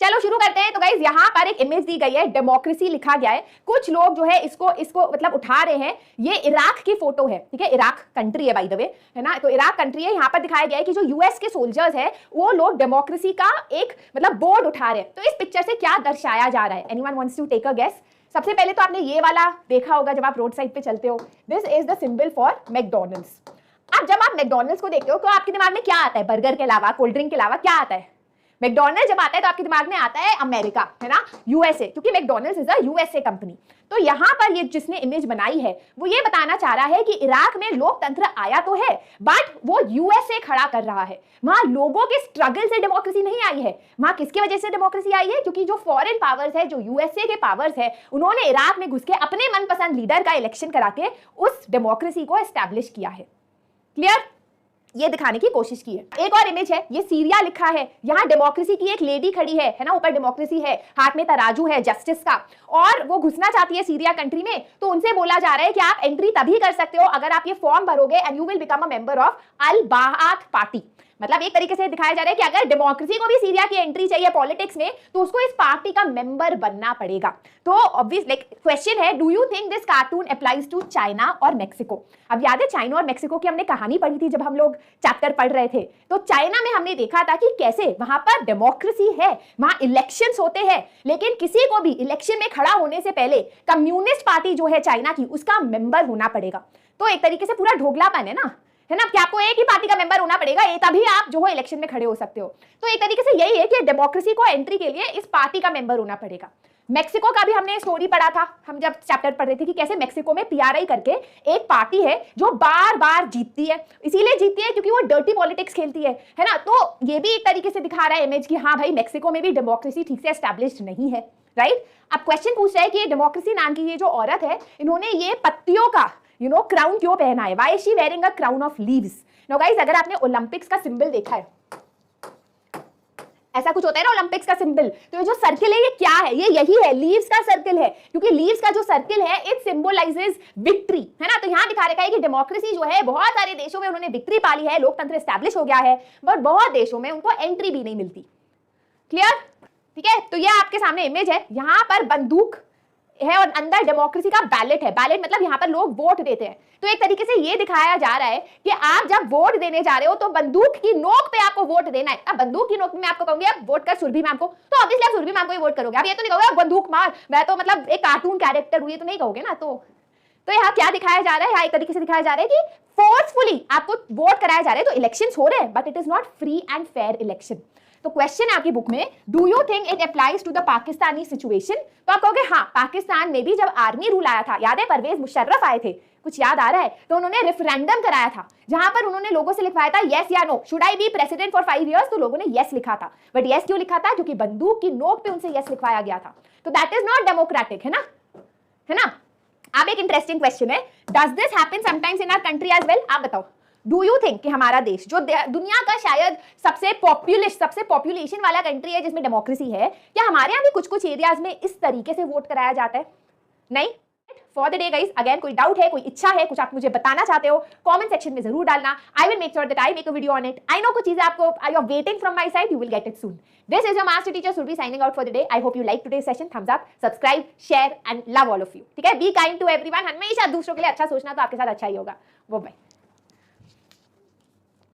चलो शुरू करते हैं। तो गाइज यहाँ पर एक इमेज दी गई है, डेमोक्रेसी लिखा गया है। कुछ लोग जो है इसको मतलब उठा रहे हैं। ये इराक की फोटो है, ठीक है, इराक कंट्री है बाय द वे, है ना। तो इराक कंट्री है, यहाँ पर दिखाया गया है कि जो यूएस के सोल्जर्स है वो लोग डेमोक्रेसी का एक मतलब बोर्ड उठा रहे हैं। तो इस पिक्चर से क्या दर्शाया जा रहा है? Anyone wants to take a guess? सबसे पहले तो आपने ये वाला देखा होगा जब आप रोड साइड पे चलते हो, this is the symbol for McDonald's. अब जब आप मैकडोनल्ड्स को देखते हो तो आपके दिमाग में क्या आता है? बर्गर के अलावा, कोल्ड ड्रिंक के अलावा क्या आता है? मैकडोनल्ड्स जब आता है तो आपके दिमाग में आता है अमेरिका, है ना, यूएसए, क्योंकि McDonald's is a USA company. तो यहाँ पर ये जिसने इमेज बनाई है वो ये बताना चाह रहा है कि इराक में लोकतंत्र आया तो है बट वो यूएसए खड़ा कर रहा है। वहां लोगों के स्ट्रगल से डेमोक्रेसी नहीं आई है। वहां किसकी वजह से डेमोक्रेसी आई है? क्योंकि जो फॉरेन पावर्स है, जो यूएसए के पावर्स है, उन्होंने इराक में घुस के अपने मनपसंद लीडर का इलेक्शन करा के उस डेमोक्रेसी को एस्टैब्लिश किया है। क्लियर? ये दिखाने की कोशिश की है। एक और इमेज है, ये सीरिया लिखा है, यहाँ डेमोक्रेसी की एक लेडी खड़ी है ना, ऊपर डेमोक्रेसी है, हाथ में तराजू है जस्टिस का, और वो घुसना चाहती है सीरिया कंट्री में। तो उनसे बोला जा रहा है कि आप एंट्री तभी कर सकते हो अगर आप ये फॉर्म भरोगे and you will become a member of al Baath party. मतलब एक तरीके से दिखाया जा रहा है कि अगर डेमोक्रेसी को भी सीरिया की एंट्री चाहिए पॉलिटिक्स में तो उसको इस पार्टी का मेंबर बनना पड़ेगा। तो ऑब्वियस लाइक क्वेश्चन है, do you think this cartoon applies to China और मेक्सिको? अब याद है चाइना और मेक्सिको की हमने कहानी पढ़ी थी जब हम लोग चैप्टर पढ़ रहे थे। तो चाइना में हमने देखा था कि कैसे वहां पर डेमोक्रेसी है, वहां इलेक्शंस होते हैं, लेकिन किसी को भी इलेक्शन में खड़ा होने से पहले कम्युनिस्ट पार्टी जो है चाइना की उसका मेंबर होना पड़ेगा। तो एक तरीके से पूरा ढोगलापन है ना, है ना, कि आपको एक ही पार्टी का मेंबर होना पड़ेगा, ये तभी आप जो है इलेक्शन में खड़े हो सकते हो। तो एक तरीके से यही है कि डेमोक्रेसी को एंट्री के लिए इस पार्टी का मेंबर होना पड़ेगा। मेक्सिको का भी हमने स्टोरी पढ़ा था, हम जब चैप्टर पढ़ रहे थे कि कैसे मेक्सिको में पीआरआई करके एक पार्टी है जो बार बार जीतती है। इसीलिए जीतती है क्योंकि वो डर्टी पॉलिटिक्स खेलती है ना। तो ये भी एक तरीके से दिखा रहा है इमेज कि हाँ भाई मेक्सिको में भी डेमोक्रेसी ठीक से एस्टैब्लिश्ड नहीं है, राइट। अब क्वेश्चन पूछ रहा है कि ये डेमोक्रेसी नाम की ये जो औरत है, इन्होंने ये पत्तियों का क्राउन क्यों पहना है? Why is she wearing a crown of leaves? Now guys, अगर आपने ओलंपिक्स का सिंबल देखा है, ऐसा कुछ होता है ना ओलंपिक्स का सिंबल, तो ये जो सर्किल है ये क्या है? ये यही है, लीव्स का सर्किल है, क्योंकि लीव्स का जो सर्किल है इट सिंबलाइजेस विक्ट्री, है ना। तो यहाँ दिखा रखा है कि डेमोक्रेसी जो है बहुत सारे देशों में उन्होंने विक्ट्री पाली है, लोकतंत्र एस्टैब्लिश हो गया है, बट बहुत देशों में उनको एंट्री भी नहीं मिलती। क्लियर? ठीक है, तो ये आपके सामने इमेज है, यहाँ पर बंदूक है और अंदर डेमोक्रेसी का बैलेट है। बैलेट मतलब यहाँ पर लोग वोट देते हैं। तो एक तरीके से ये दिखाया जा रहा है कि आप जब वोट देने जा रहे हो तो बंदूक की नोक पे आपको वोट देना है। अब बंदूक की नोक में आपको कहूंगी आप वोट कर सुरभि मैम को, तो ऑब्वियसली आप सुरभि मैम को ही वोट करोगे। आप ये तो नहीं कहोगे बंदूक मार, मैं तो मतलब एक कार्टून कैरेक्टर हूं, ये तो नहीं कहोगे ना। तो यहाँ क्या दिखाया जा रहा है? यहाँ एक तरीके से दिखाया जा रहा है कि फोर्सफुली आपको वोट कराया जा रहा है। तो इलेक्शंस हो रहे हैं but it is not free and fair election. तो क्वेश्चन है आपकी बुक में, do you think it applies to the Pakistani situation? तो आप कहोगे हाँ, पाकिस्तान में भी जब आर्मी रूल आया था, याद है परवेज मुशर्रफ आए थे, कुछ याद आ रहा है? तो उन्होंने रेफरेंडम कराया था जहां पर उन्होंने लोगों से लिखवाया था यस या no, should I be president for 5 years? तो लोगों ने यस लिखा था। बट यस क्यों लिखा था? क्योंकि बंदूक की नोक पे उनसे यस लिखवाया गया था। तो दैट इज नॉट डेमोक्रेटिक, है ना, है ना। अब एक इंटरेस्टिंग क्वेश्चन है, does this happen sometimes in our country as well? आप बताओ, डू यू थिंक कि हमारा देश जो दुनिया का शायद सबसे पॉपुलेशन वाला कंट्री है जिसमें डेमोक्रेसी है, क्या हमारे यहाँ भी कुछ कुछ एरियाज में इस तरीके से वोट कराया जाता है? नहीं। For the day guys, again कोई डाउट है, कोई इच्छा है, कुछ आप मुझे बताना चाहते हो, कमेंट सेक्शन में जरूर डालना। I will make sure that I make a video on it. I know कुछ चीजें आपको you are waiting from my side, you will get it soon. This is your master teacher Surabhi signing out for the day. I hope you like today's session. Thumbs up, subscribe, share and love all of you. ठीक है, be kind to everyone. हमेशा दूसरों के लिए अच्छा सोचना, तो आपके साथ अच्छा ही होगा। वो बाय।